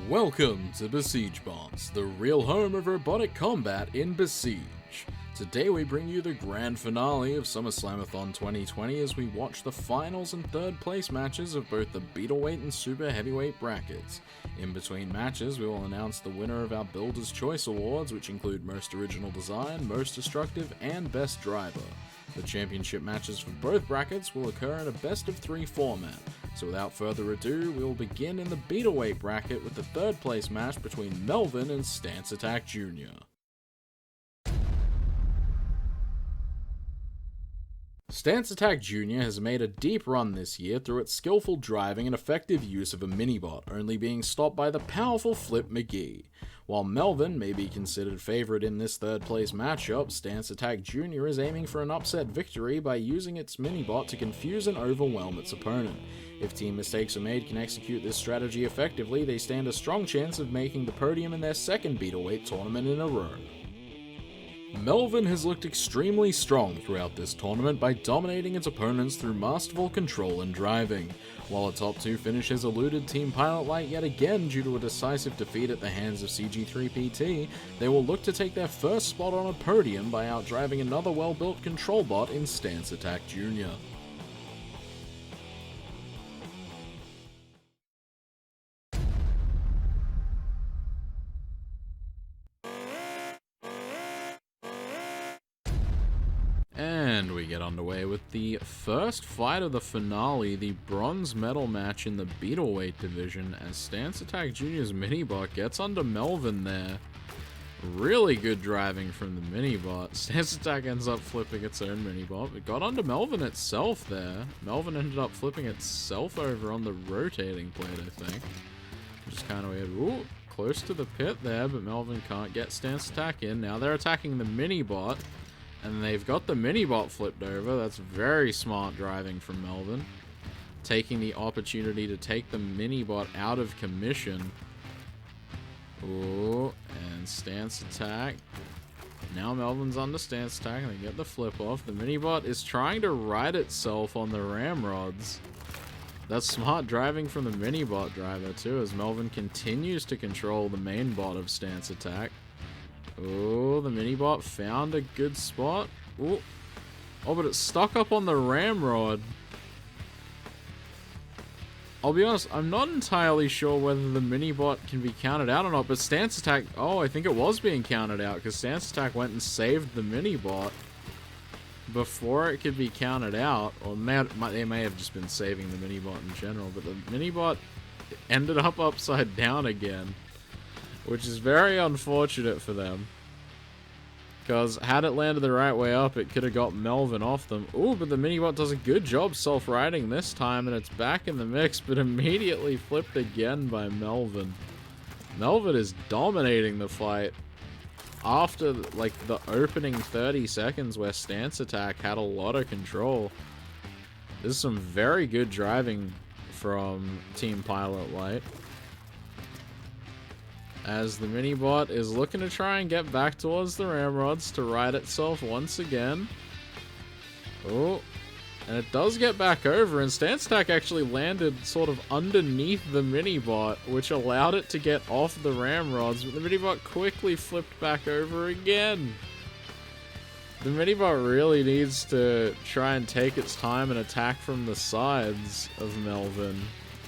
Welcome to Besiege Bombs, the real home of robotic combat in Besiege. Today we bring you the grand finale of Summer Slammathon 2020 as we watch the finals and third place matches of both the Beetleweight and Super Heavyweight brackets. In between matches we will announce the winner of our Builder's Choice Awards, which include Most Original Design, Most Destructive, and Best Driver. The championship matches for both brackets will occur in a best of 3 format. So without further ado, we will begin in the Beetleweight bracket with the third place match between Melvin and Stance Attack Jr. Stance Attack Jr. has made a deep run this year through its skillful driving and effective use of a minibot, only being stopped by the powerful flip McGee. While Melvin may be considered favourite in this third place matchup, Stance Attack Jr. is aiming for an upset victory by using its minibot to confuse and overwhelm its opponent. If Team Mistakes Are Made can execute this strategy effectively, they stand a strong chance of making the podium in their second Beetleweight tournament in a row. Melvin has looked extremely strong throughout this tournament by dominating its opponents through masterful control and driving. While a top 2 finish has eluded Team Pilot Light yet again due to a decisive defeat at the hands of CG3PT, they will look to take their first spot on a podium by outdriving another well-built control bot in Stance Attack Jr. And we get underway with the first fight of the finale, the bronze medal match in the Beetleweight division, as Stance Attack Jr.'s minibot gets under Melvin there. Really good driving from the minibot. Stance Attack ends up flipping its own minibot. It got under Melvin itself there. Melvin ended up flipping itself over on the rotating plate, I think. Which is kind of weird. Ooh, close to the pit there, but Melvin can't get Stance Attack in. Now they're attacking the minibot. And they've got the minibot flipped over. That's very smart driving from Melvin. Taking the opportunity to take the minibot out of commission. Ooh, and Stance Attack. Now Melvin's under Stance Attack and they get the flip off. The minibot is trying to right itself on the ramrods. That's smart driving from the minibot driver too, as Melvin continues to control the main bot of Stance Attack. Oh, the minibot found a good spot. Ooh. Oh, but it's stuck up on the ramrod. I'll be honest, I'm not entirely sure whether the minibot can be counted out or not, but Stance Attack... Oh, I think it was being counted out, because Stance Attack went and saved the minibot before it could be counted out. Or they may have just been saving the minibot in general, but the minibot ended up upside down again. Which is very unfortunate for them. Because had it landed the right way up, it could have got Melvin off them. Ooh, but the minibot does a good job self-riding this time, and it's back in the mix, but immediately flipped again by Melvin. Melvin is dominating the fight. After, like, the opening 30 seconds where Stance Attack had a lot of control. This is some very good driving from Team Pilot Light. As the minibot is looking to try and get back towards the ramrods to right itself once again. Oh, and it does get back over, and Stance Attack actually landed sort of underneath the minibot, which allowed it to get off the ramrods, but the minibot quickly flipped back over again. The minibot really needs to try and take its time and attack from the sides of Melvin.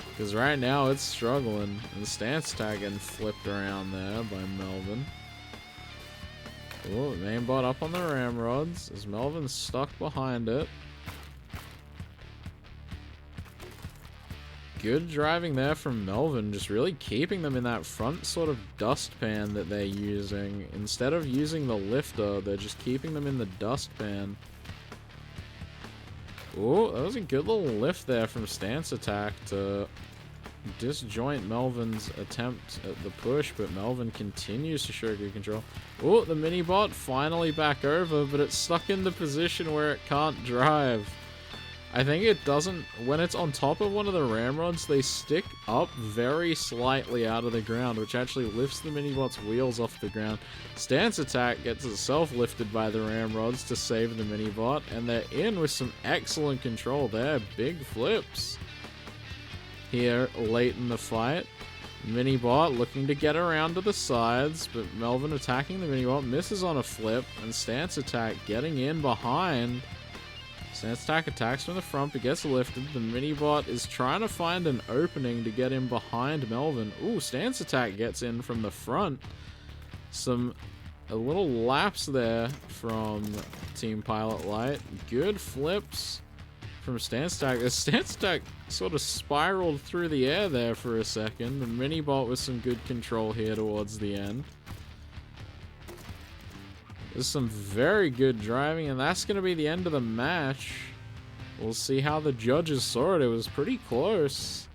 Because right now it's struggling, and the Stance Attack getting flipped around there by Melvin. Oh, main bot up on the ramrods as Melvin's stuck behind it. Good driving there from Melvin, just really keeping them in that front sort of dustpan that they're using. Instead of using the lifter, they're just keeping them in the dustpan. Oh, that was a good little lift there from Stance Attack to disjoint Melvin's attempt at the push, but Melvin continues to show good control. Oh, the minibot finally back over, but it's stuck in the position where it can't drive. I think it doesn't... When it's on top of one of the ramrods, they stick up very slightly out of the ground, which actually lifts the minibot's wheels off the ground. Stance Attack gets itself lifted by the ramrods to save the minibot, and they're in with some excellent control there. Big flips here late in the fight. Minibot looking to get around to the sides, but Melvin attacking the Minibot, misses on a flip, and Stance Attack getting in behind. Stance Attack attacks from the front, but gets lifted. The Minibot is trying to find an opening to get in behind Melvin. Ooh, Stance Attack gets in from the front. A little lapse there from Team Pilot Light. Good flips from Stance Attack. The Stance Attack sort of spiraled through the air there for a second. The Minibot with some good control here towards the end. There's some very good driving, and that's going to be the end of the match. We'll see how the judges saw it. It was pretty close.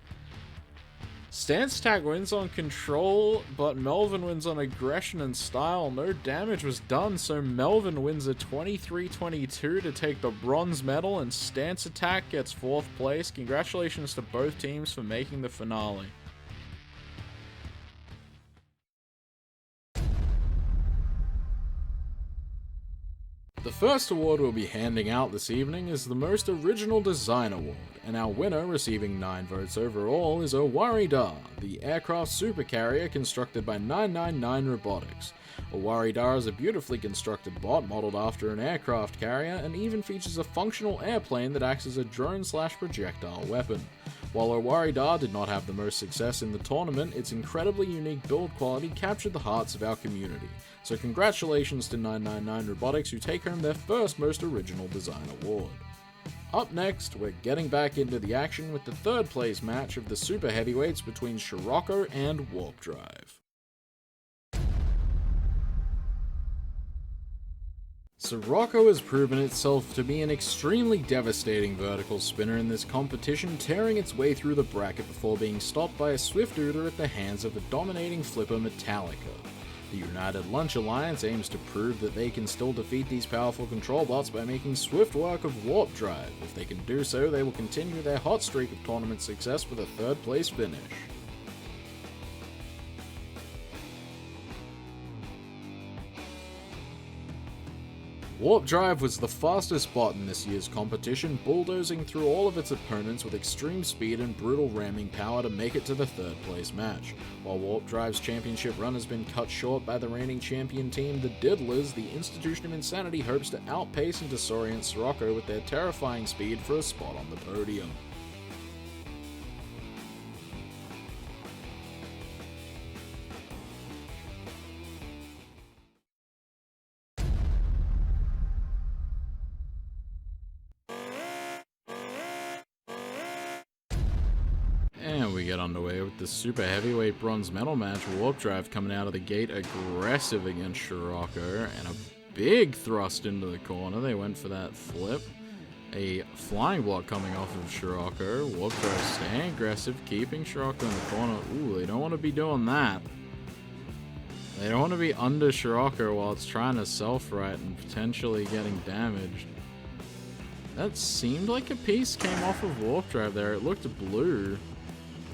Stance Attack wins on control, but Melvin wins on aggression and style. No damage was done, so Melvin wins a 23-22 to take the bronze medal, and Stance Attack gets 4th place. Congratulations to both teams for making the finale. The first award we'll be handing out this evening is the Most Original Design Award, and our winner, receiving 9 votes overall, is Owari Da, the aircraft supercarrier constructed by 999 Robotics. Owari Da is a beautifully constructed bot modeled after an aircraft carrier, and even features a functional airplane that acts as a drone/projectile weapon. While Owari Da did not have the most success in the tournament, its incredibly unique build quality captured the hearts of our community. So congratulations to 999 Robotics, who take home their first Most Original Design Award. Up next, we're getting back into the action with the 3rd place match of the Super Heavyweights between Scirocco and Warp Drive. Scirocco has proven itself to be an extremely devastating vertical spinner in this competition, tearing its way through the bracket before being stopped by a swift Uder at the hands of a dominating flipper Metallica. The United Lunch Alliance aims to prove that they can still defeat these powerful control bots by making swift work of Warp Drive. If they can do so, they will continue their hot streak of tournament success with a 3rd place finish. Warp Drive was the fastest bot in this year's competition, bulldozing through all of its opponents with extreme speed and brutal ramming power to make it to the 3rd place match. While Warp Drive's championship run has been cut short by the reigning champion team, the Diddlers, the Institution of Insanity hopes to outpace and disorient Scirocco with their terrifying speed for a spot on the podium. And we get underway with the Super Heavyweight Bronze Medal match. Warp Drive coming out of the gate aggressive against Scirocco, and a big thrust into the corner. They went for that flip. A flying block coming off of Scirocco. Warp Drive staying aggressive, keeping Scirocco in the corner. Ooh, they don't want to be doing that. They don't want to be under Scirocco while it's trying to self-right and potentially getting damaged. That seemed like a piece came off of Warp Drive there. It looked blue.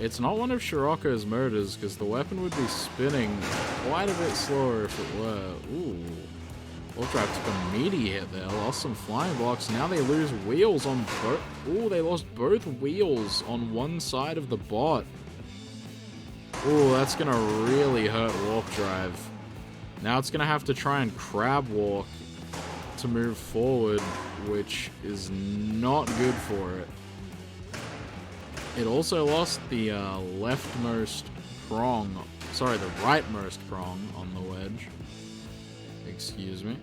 It's not one of Scirocco's murders, because the weapon would be spinning quite a bit slower if it were. Ooh. Warp Drive took a meaty hit there, lost some flying blocks. Now they lose wheels on both. Ooh, they lost both wheels on one side of the bot. Ooh, that's gonna really hurt Warp Drive. Now it's gonna have to try and crab walk to move forward, which is not good for it. It also lost the rightmost prong on the wedge. Excuse me.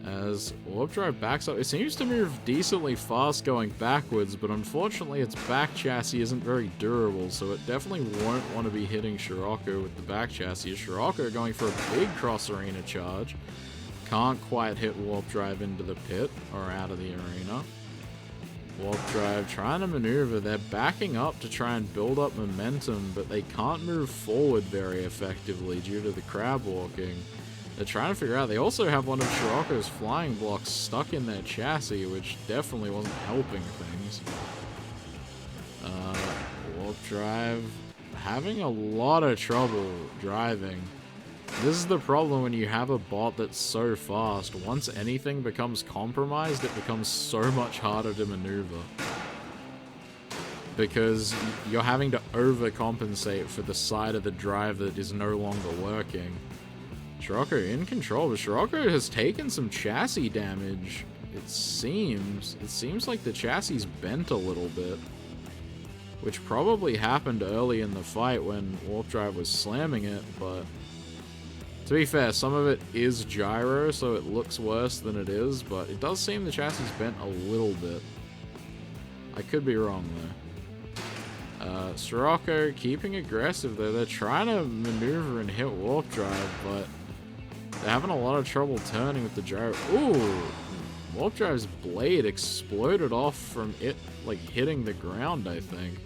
As Warp Drive backs up, it seems to move decently fast going backwards, but unfortunately its back chassis isn't very durable, so it definitely won't want to be hitting Scirocco with the back chassis. Scirocco going for a big cross-arena charge. Can't quite hit Warp Drive into the pit or out of the arena. Warp Drive trying to maneuver. They're backing up to try and build up momentum, but they can't move forward very effectively due to the crab walking. They're trying to figure out. They also have one of Scirocco's flying blocks stuck in their chassis, which definitely wasn't helping things. Warp Drive having a lot of trouble driving. This is the problem when you have a bot that's so fast. Once anything becomes compromised, it becomes so much harder to maneuver. because you're having to overcompensate for the side of the drive that is no longer working. Scirocco in control, but Scirocco has taken some chassis damage. It seems like the chassis bent a little bit, which probably happened early in the fight when Warp Drive was slamming it, but to be fair, some of it is gyro, so it looks worse than it is, but it does seem the chassis bent a little bit. I could be wrong, though. Scirocco keeping aggressive, though. They're trying to maneuver and hit Warp Drive, but they're having a lot of trouble turning with the gyro. Ooh! Warp Drive's blade exploded off from it, like, hitting the ground, I think.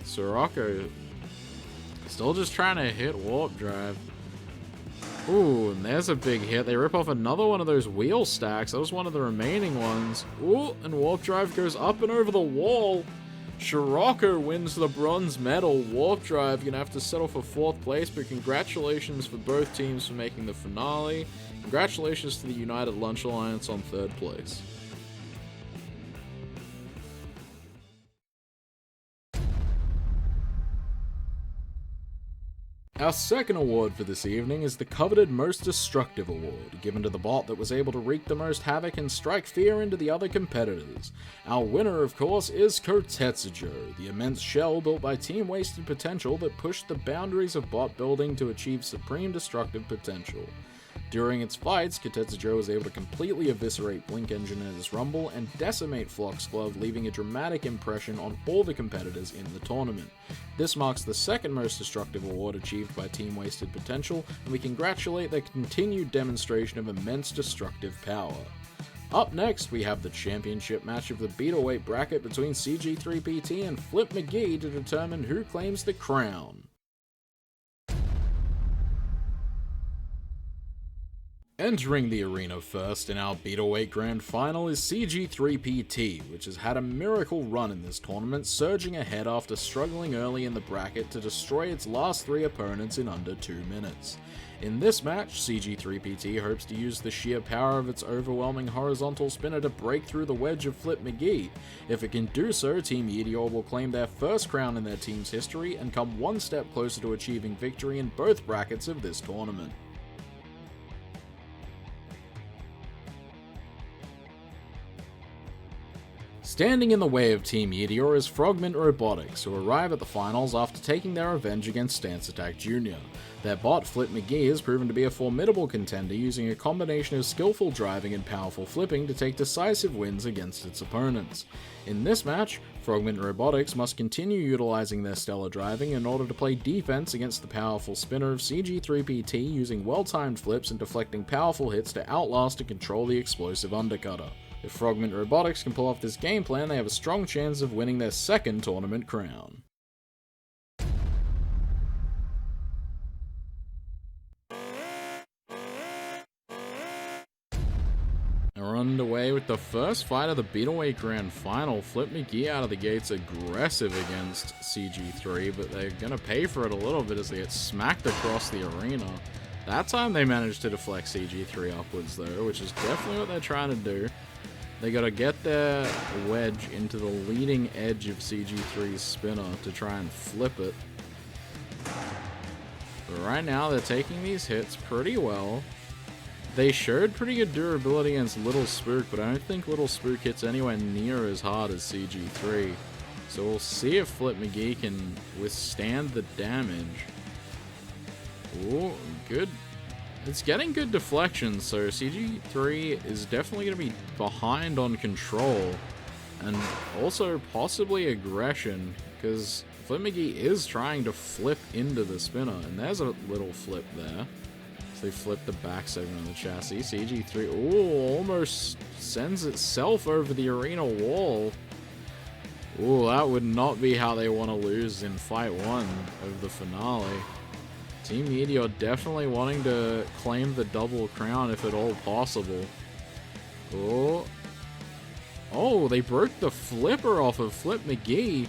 Scirocco still just trying to hit Warp Drive. Ooh, and there's a big hit. They rip off another one of those wheel stacks. That was one of the remaining ones. Ooh, and Warp Drive goes up and over the wall. Scirocco wins the bronze medal. Warp Drive gonna have to settle for 4th place, but congratulations for both teams for making the finale. Congratulations to the United Lunch Alliance on 3rd place. Our second award for this evening is the coveted Most Destructive Award, given to the bot that was able to wreak the most havoc and strike fear into the other competitors. Our winner, of course, is Kotetsujo, the immense shell built by Team Wasted Potential that pushed the boundaries of bot building to achieve supreme destructive potential. During its fights, Kotetsujo was able to completely eviscerate Blink Engineer's Rumble and decimate Foxglove, leaving a dramatic impression on all the competitors in the tournament. This marks the second most destructive award achieved by Team Wasted Potential, and we congratulate their continued demonstration of immense destructive power. Up next, we have the championship match of the Beetleweight bracket between CG3PT and Flip McGee to determine who claims the crown. Entering the arena first in our Beetleweight Grand Final is CG3PT, which has had a miracle run in this tournament, surging ahead after struggling early in the bracket to destroy its last 3 opponents in under 2 minutes. In this match, CG3PT hopes to use the sheer power of its overwhelming horizontal spinner to break through the wedge of Flip McGee. If it can do so, Team Meteor will claim their first crown in their team's history and come one step closer to achieving victory in both brackets of this tournament. Standing in the way of Team Meteor is Frogment Robotics, who arrive at the finals after taking their revenge against Stance Attack Jr. Their bot, Flip McGee, has proven to be a formidable contender, using a combination of skillful driving and powerful flipping to take decisive wins against its opponents. In this match, Frogment Robotics must continue utilizing their stellar driving in order to play defense against the powerful spinner of CG3PT, using well-timed flips and deflecting powerful hits to outlast and control the explosive undercutter. If Frogment Robotics can pull off this game plan, they have a strong chance of winning their second tournament crown. We're underway with the first fight of the Beetleweight Grand Final. Flip McGee out of the gates aggressive against CG3, but they're going to pay for it a little bit as they get smacked across the arena. That time they managed to deflect CG3 upwards though, which is definitely what they're trying to do. They gotta get their wedge into the leading edge of CG3's spinner to try and flip it. But right now they're taking these hits pretty well. They showed pretty good durability against Little Spook, but I don't think Little Spook hits anywhere near as hard as CG3. So we'll see if Flip McGee can withstand the damage. Ooh, good. It's getting good deflection, so CG3 is definitely going to be behind on control, and also possibly aggression, because Flip McGee is trying to flip into the spinner, and there's a little flip there. So they flip the back segment of the chassis. CG3, ooh, almost sends itself over the arena wall. Ooh, that would not be how they want to lose in Fight 1 of the finale. Team Meteor definitely wanting to claim the double crown if at all possible. Oh. Oh, they broke the flipper off of Flip McGee.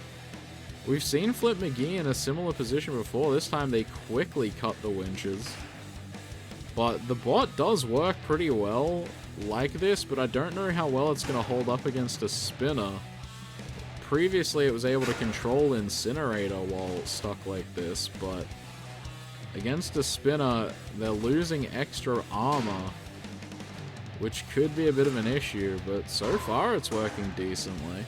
We've seen Flip McGee in a similar position before. This time they quickly cut the winches. But the bot does work pretty well like this, but I don't know how well it's going to hold up against a spinner. previously it was able to control Incinerator while stuck like this, but against a spinner, they're losing extra armor, which could be a bit of an issue, but so far it's working decently.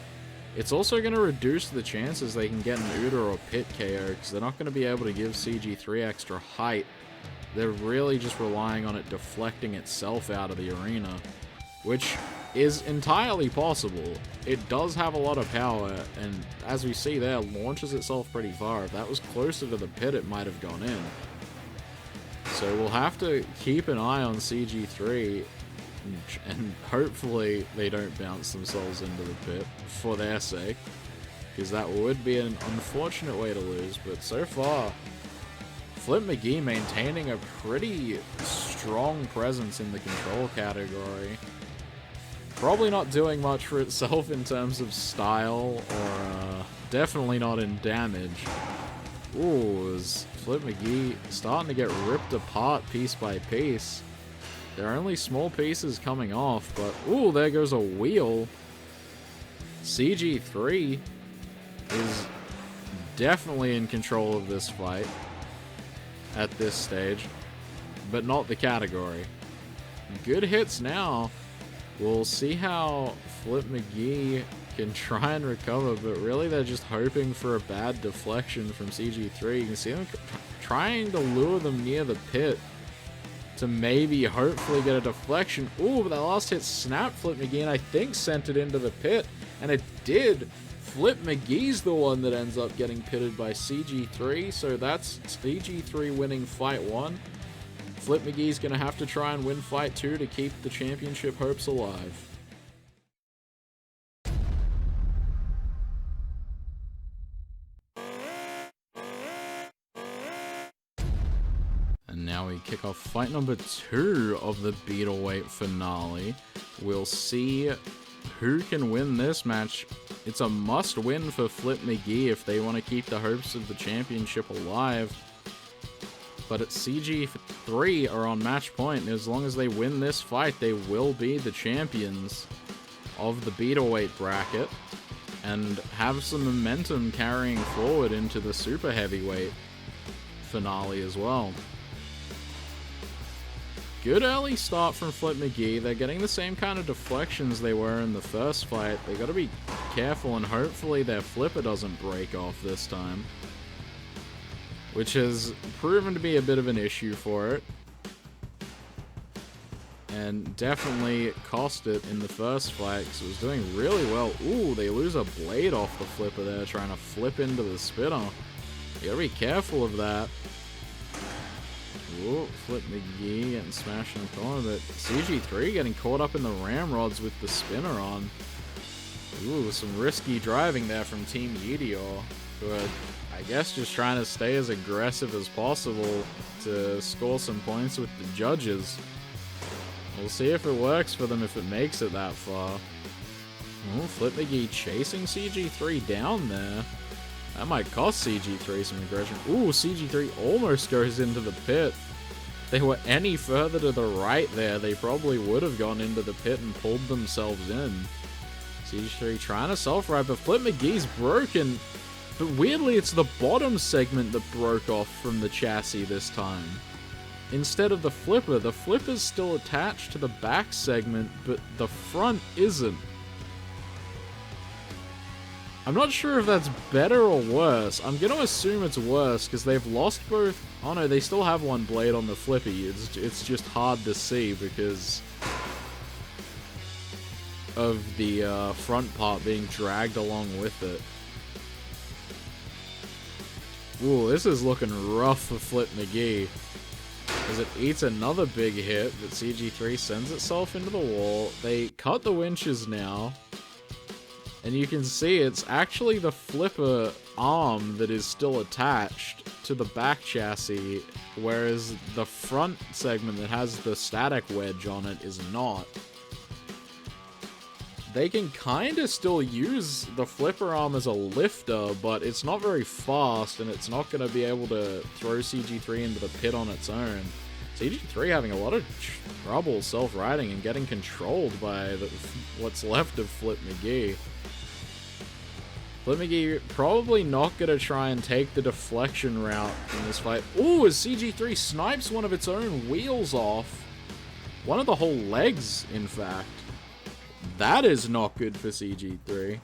It's also going to reduce the chances they can get an Uda or Pit KO, because they're not going to be able to give CG3 extra height. They're really just relying on it deflecting itself out of the arena, which is entirely possible. It does have a lot of power, and as we see there, launches itself pretty far. If that was closer to the pit, it might have gone in. So we'll have to keep an eye on CG3, and hopefully they don't bounce themselves into the pit for their sake, because that would be an unfortunate way to lose. But so far, Flip McGee maintaining a pretty strong presence in the control category. Probably not doing much for itself in terms of style, or definitely not in damage. Ooh, is Flip McGee starting to get ripped apart piece by piece. There are only small pieces coming off, but ooh, there goes a wheel. CG3 is definitely in control of this fight at this stage, but not the category. Good hits now. We'll see how Flip McGee can try and recover, but really they're just hoping for a bad deflection from CG3. You can see them trying to lure them near the pit to maybe hopefully get a deflection. Ooh, but that last hit snapped Flip McGee and I think sent it into the pit, and it did. Flip McGee's the one that ends up getting pitted by CG3, so that's CG3 winning fight 1. Flip McGee's going to have to try and win fight 2 to keep the championship hopes alive. And now we kick off fight number 2 of the Beetleweight finale. We'll see who can win this match. It's a must-win for Flip McGee if they want to keep the hopes of the championship alive. But at CG3 are on match point, and as long as they win this fight, they will be the champions of the Beetleweight bracket and have some momentum carrying forward into the Super Heavyweight finale as well. Good early start from Flip McGee. They're getting the same kind of deflections they were in the first fight. They got to be careful, and hopefully their flipper doesn't break off this time, which has proven to be a bit of an issue for it, and definitely cost it in the first fight because it was doing really well. Ooh, they lose a blade off the flipper there, trying to flip into the spinner. You gotta be careful of that. Ooh, Flip McGee getting smashed in the corner, but CG3 getting caught up in the ramrods with the spinner on. Ooh, some risky driving there from Team Meteor, who are, I guess, just trying to stay as aggressive as possible to score some points with the judges. We'll see if it works for them, if it makes it that far. Ooh, Flip McGee chasing CG3 down there. That might cost CG3 some aggression. Ooh, CG3 almost goes into the pit. If they were any further to the right there, they probably would have gone into the pit and pulled themselves in. CG3 trying to self-ride, but Flip McGee's broken. But weirdly, it's the bottom segment that broke off from the chassis this time, instead of the flipper's still attached to the back segment, but the front isn't. I'm not sure if that's better or worse. I'm going to assume it's worse because they've lost both. Oh no, they still have one blade on the flippy. It's just hard to see because of the front part being dragged along with it. Ooh, this is looking rough for Flip McGee, as it eats another big hit, but CG3 sends itself into the wall. They cut the winches now, and you can see it's actually the flipper arm that is still attached to the back chassis, whereas the front segment that has the static wedge on it is not. They can kind of still use the flipper arm as a lifter, but it's not very fast, and it's not going to be able to throw CG3 into the pit on its own. CG3 having a lot of trouble self-riding and getting controlled by what's left of Flip McGee. Flip McGee probably not going to try and take the deflection route in this fight. Ooh, as CG3 snipes one of its own wheels off. One of the whole legs, in fact. That is not good for CG3.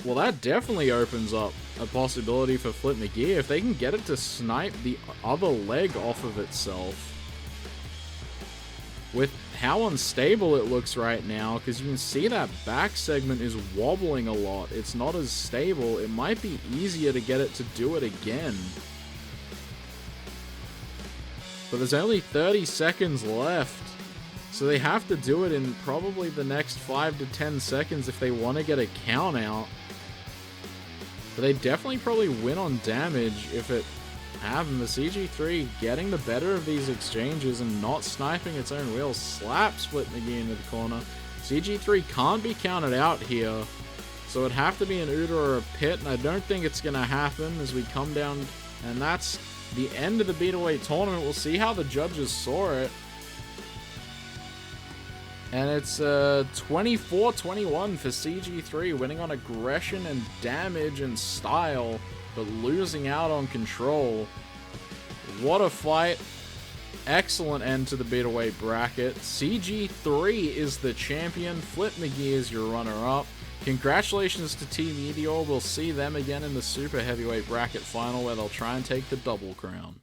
Well, that definitely opens up a possibility for Flip McGee if they can get it to snipe the other leg off of itself. With how unstable it looks right now, because you can see that back segment is wobbling a lot. It's not as stable. It might be easier to get it to do it again. But there's only 30 seconds left. So they have to do it in probably the next 5 to 10 seconds if they want to get a count out. But they definitely probably win on damage if it happens. The CG3 getting the better of these exchanges and not sniping its own wheels slaps Flip McGee into the corner. CG3 can't be counted out here. So it'd have to be an Uda or a pit, and I don't think it's going to happen as we come down. And that's the end of the Beataway tournament. We'll see how the judges saw it. And it's 24-21 for CG3, winning on aggression and damage and style, but losing out on control. What a fight. Excellent end to the Beataway bracket. CG3 is the champion. Flip McGee is your runner-up. Congratulations to Team Meteor. We'll see them again in the Super Heavyweight bracket final where they'll try and take the double crown.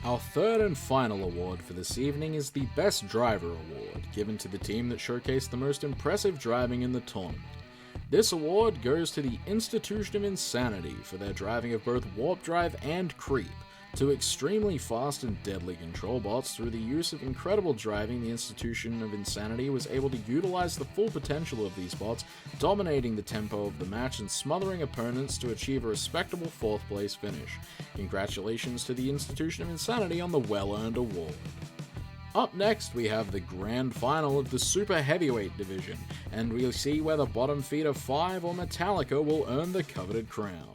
Our third and final award for this evening is the Best Driver Award, given to the team that showcased the most impressive driving in the tournament. This award goes to the Institution of Insanity for their driving of both Warp Drive and Creep, two extremely fast and deadly control bots. Through the use of incredible driving, the Institution of Insanity was able to utilize the full potential of these bots, dominating the tempo of the match and smothering opponents to achieve a respectable 4th place finish. Congratulations to the Institution of Insanity on the well-earned award. Up next, we have the grand final of the Super Heavyweight division, and we'll see whether Bottom Feeder 5 or Metallica will earn the coveted crown.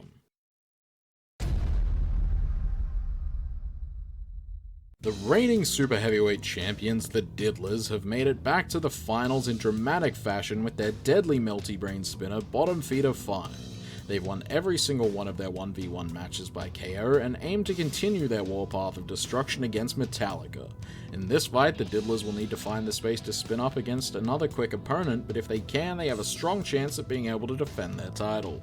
The reigning Super Heavyweight champions, the Diddlers, have made it back to the finals in dramatic fashion with their deadly Melty Brain spinner, Bottom Feeder 5. They've won every single one of their 1v1 matches by KO and aim to continue their warpath of destruction against Metallica. In this fight, the Diddlers will need to find the space to spin up against another quick opponent, but if they can, they have a strong chance at being able to defend their title.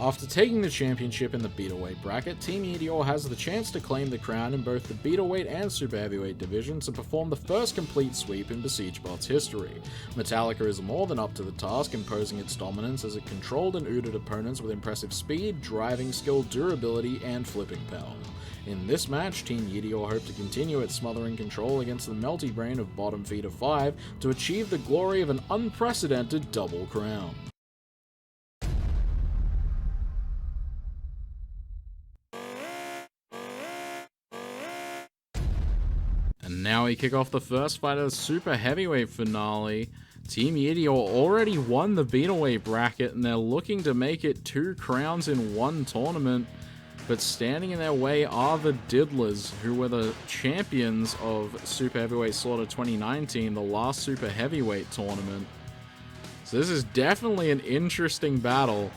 After taking the championship in the Beataweight bracket, Team Meteor has the chance to claim the crown in both the Beataweight and Super Heavyweight divisions and perform the first complete sweep in Besiege Bot's history. Metallica is more than up to the task, imposing its dominance as it controlled and ooted opponents with impressive speed, driving skill, durability, and flipping power. In this match, Team Meteor hope to continue its smothering control against the Melty Brain of Bottom Feeder 5 to achieve the glory of an unprecedented double crown. And now we kick off the first fight of the Super Heavyweight finale. Team Meteor already won the Beataway bracket and they're looking to make it 2 crowns in one tournament. But standing in their way are the Diddlers, who were the champions of Super Heavyweight Slaughter 2019, the last Super Heavyweight tournament. So this is definitely an interesting battle.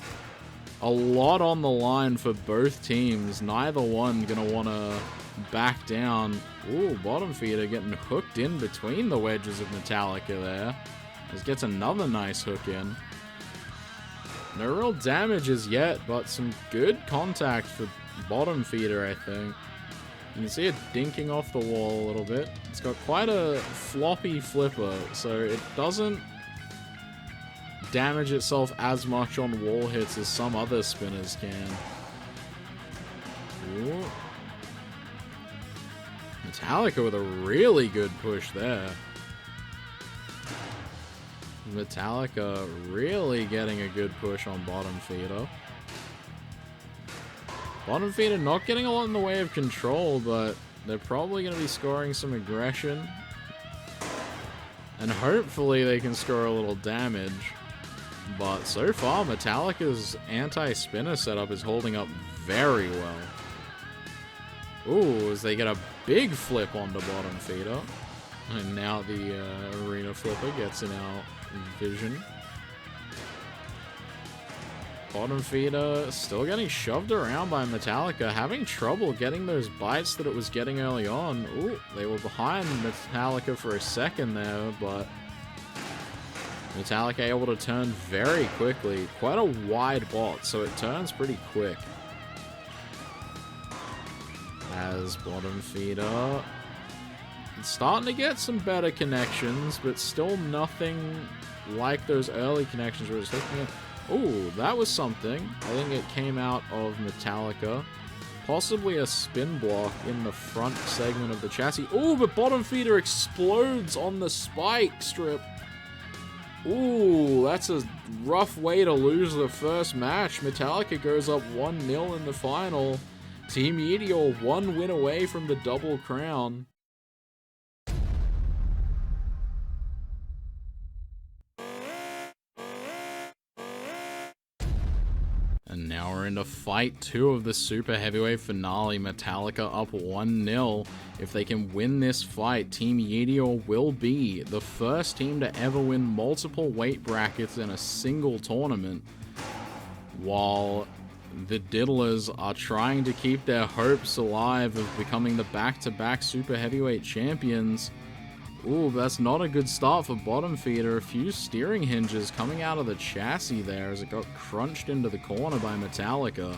A lot on the line for both teams. Neither one gonna want to back down. Ooh, Bottom Feeder getting hooked in between the wedges of Metallica there. This gets another nice hook in. No real damage as yet, but some good contact for Bottom Feeder, I think. You can see it dinking off the wall a little bit. It's got quite a floppy flipper, so it doesn't damage itself as much on wall hits as some other spinners can. Ooh. Metallica with a really good push there. Metallica really getting a good push on Bottom Feeder. Bottom Feeder not getting a lot in the way of control, but they're probably going to be scoring some aggression. And hopefully they can score a little damage. But so far, Metallica's anti-spinner setup is holding up very well. Ooh, as they get a big flip onto bottom feeder. And now the arena flipper gets in our vision. Bottom feeder still getting shoved around by Metallica, having trouble getting those bites that it was getting early on. Ooh, they were behind Metallica for a second there, but Metallica able to turn very quickly. Quite a wide bot, so it turns pretty quick. As bottom feeder, it's starting to get some better connections, but still nothing like those early connections where it's hooking in. Oh, that was something. I think it came out of Metallica. Possibly a spin block in the front segment of the chassis. Oh, but bottom feeder explodes on the spike strip. Ooh, that's a rough way to lose the first match. Metallica goes up 1-0 in the final. Team Meteor 1 win away from the double crown. And now we're into Fight 2 of the Super Heavyweight Finale. Metallica up 1-0. If they can win this fight, Team Meteor will be the first team to ever win multiple weight brackets in a single tournament, while the Diddlers are trying to keep their hopes alive of becoming the back-to-back Super Heavyweight champions. Ooh, that's not a good start for bottom feeder. A few steering hinges coming out of the chassis there as it got crunched into the corner by Metallica.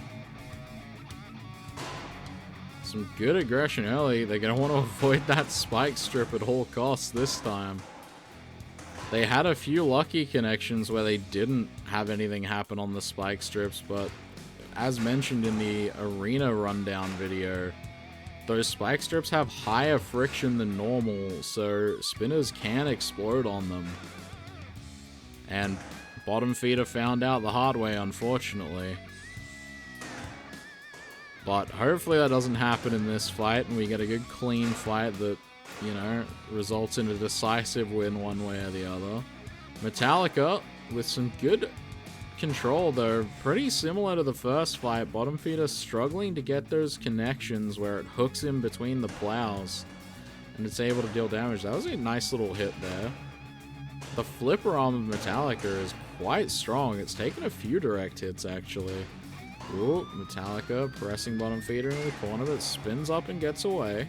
Some good aggression early. They're going to want to avoid that spike strip at all costs this time. They had a few lucky connections where they didn't have anything happen on the spike strips, but as mentioned in the arena rundown video, those spike strips have higher friction than normal, so spinners can explode on them. And bottom feeder found out the hard way, unfortunately. But hopefully that doesn't happen in this fight, and we get a good clean fight that, you know, results in a decisive win one way or the other. Metallica, with some good control though, pretty similar to the first fight. Bottom feeder struggling to get those connections where it hooks in between the plows and it's able to deal damage. That was a nice little hit there. The flipper arm of Metallica is quite strong. It's taken a few direct hits actually. Ooh, Metallica pressing bottom feeder into the corner, but spins up and gets away.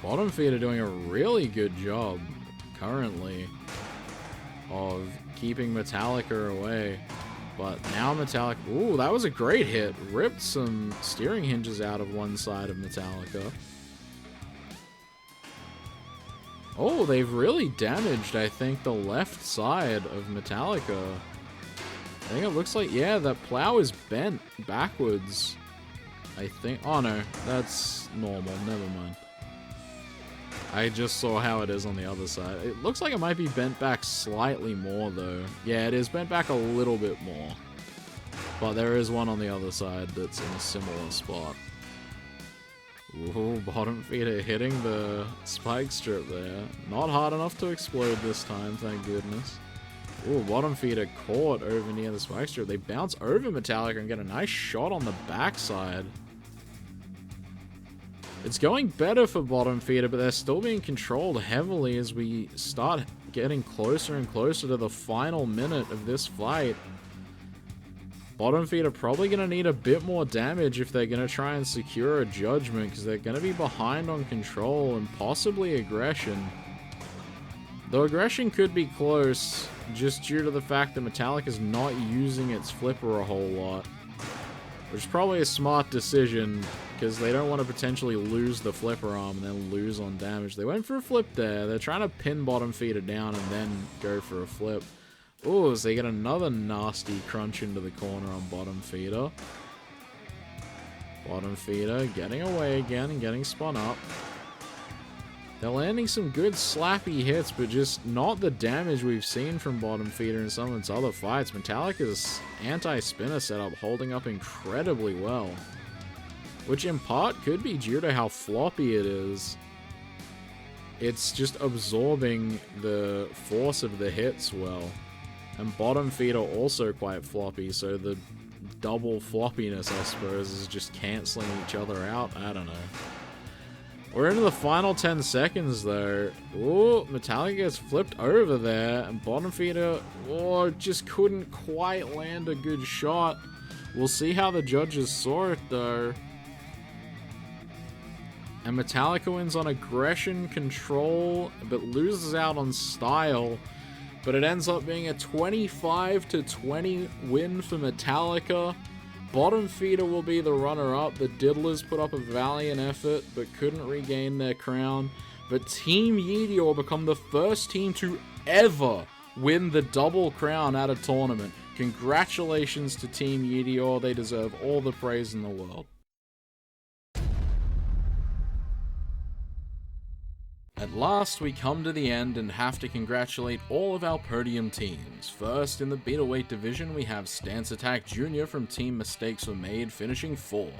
Bottom feeder doing a really good job currently of keeping Metallica away. But now Metallica... Ooh, that was a great hit. Ripped some steering hinges out of one side of Metallica. Oh, they've really damaged, I think, the left side of Metallica. I think it looks like... Yeah, that plow is bent backwards, I think. Oh, no. That's normal. Never mind. I just saw how it is on the other side. It looks like it might be bent back slightly more, though. Yeah, it is bent back a little bit more. But there is one on the other side that's in a similar spot. Ooh, bottom feeder hitting the spike strip there. Not hard enough to explode this time, thank goodness. Ooh, bottom feeder caught over near the spike strip. They bounce over Metallica and get a nice shot on the backside. It's going better for bottom feeder, but they're still being controlled heavily as we start getting closer and closer to the final minute of this fight. Bottom feeder probably going to need a bit more damage if they're going to try and secure a judgment, because they're going to be behind on control and possibly aggression. Though aggression could be close, just due to the fact that Metallica is not using its flipper a whole lot. Which is probably a smart decision, because they don't want to potentially lose the flipper arm and then lose on damage. They went for a flip there. They're trying to pin bottom feeder down and then go for a flip. Ooh, so they get another nasty crunch into the corner on bottom feeder. Bottom feeder getting away again and getting spun up. They're landing some good slappy hits, but just not the damage we've seen from bottom feeder in some of its other fights. Metallica's anti-spinner setup holding up incredibly well, which in part could be due to how floppy it is. it's just absorbing the force of the hits well. And bottom feet are also quite floppy, so the double floppiness, I suppose, is just cancelling each other out. I don't know. We're into the final 10 seconds, though. Ooh, Metallica gets flipped over there, and bottom feeder, just couldn't quite land a good shot. We'll see how the judges saw it, though. And Metallica wins on aggression, control, but loses out on style. But it ends up being a 25-20 win for Metallica. Bottom feeder will be the runner-up. The Diddlers put up a valiant effort, but couldn't regain their crown. But Team Yeetie will become the first team to ever win the double crown at a tournament. Congratulations to Team Yeetie, they deserve all the praise in the world. At last, we come to the end and have to congratulate all of our podium teams. First, in the Beetleweight division, we have Stance Attack Jr. from Team Mistakes Were Made finishing 4th.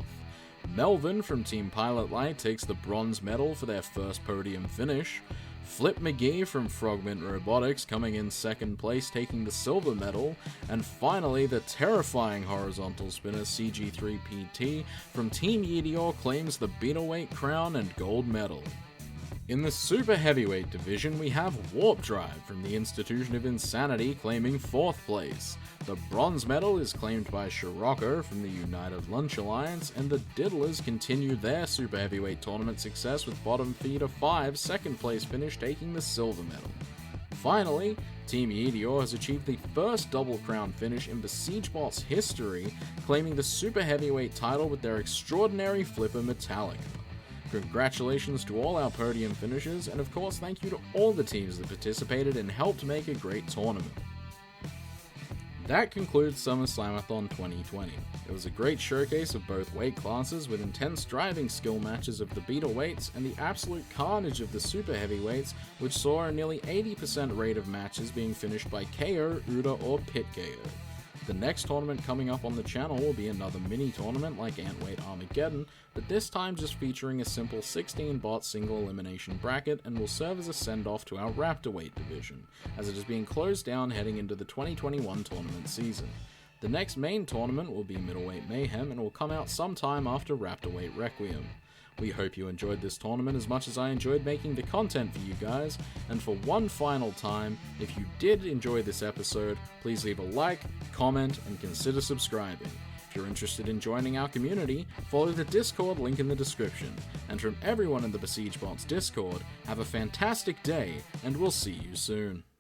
Melvin from Team Pilot Light takes the bronze medal for their first podium finish. Flip McGee from Frogment Robotics coming in 2nd place, taking the silver medal. And finally, the terrifying horizontal spinner CG3PT from Team Yeetie claims the Beetleweight crown and gold medal. In the Super Heavyweight division, we have Warp Drive from the Institution of Insanity claiming 4th place. The bronze medal is claimed by Scirocco from the United Lunch Alliance, and the Diddlers continue their Super Heavyweight tournament success with Bottom Feeder 5 2nd place finish taking the silver medal. Finally, Team Yeetie has achieved the first double crown finish in Besiege Bot's history, claiming the Super Heavyweight title with their extraordinary flipper Metallica. Congratulations to all our podium finishers, and of course thank you to all the teams that participated and helped make a great tournament. That concludes Summer Slammathon 2020. It was a great showcase of both weight classes with intense driving skill matches of the beetle weights and the absolute carnage of the super heavyweights, which saw a nearly 80% rate of matches being finished by KO, UDA, or Pit KO. The next tournament coming up on the channel will be another mini tournament like Antweight Armageddon, but this time just featuring a simple 16-bot single elimination bracket and will serve as a send-off to our Raptor weight division, as it is being closed down heading into the 2021 tournament season. The next main tournament will be Middleweight Mayhem and will come out sometime after Raptor weight Requiem. We hope you enjoyed this tournament as much as I enjoyed making the content for you guys, and for one final time, if you did enjoy this episode, please leave a like, comment, and consider subscribing. If you're interested in joining our community, follow the Discord link in the description. And from everyone in the Besiege Bots Discord, have a fantastic day, and we'll see you soon.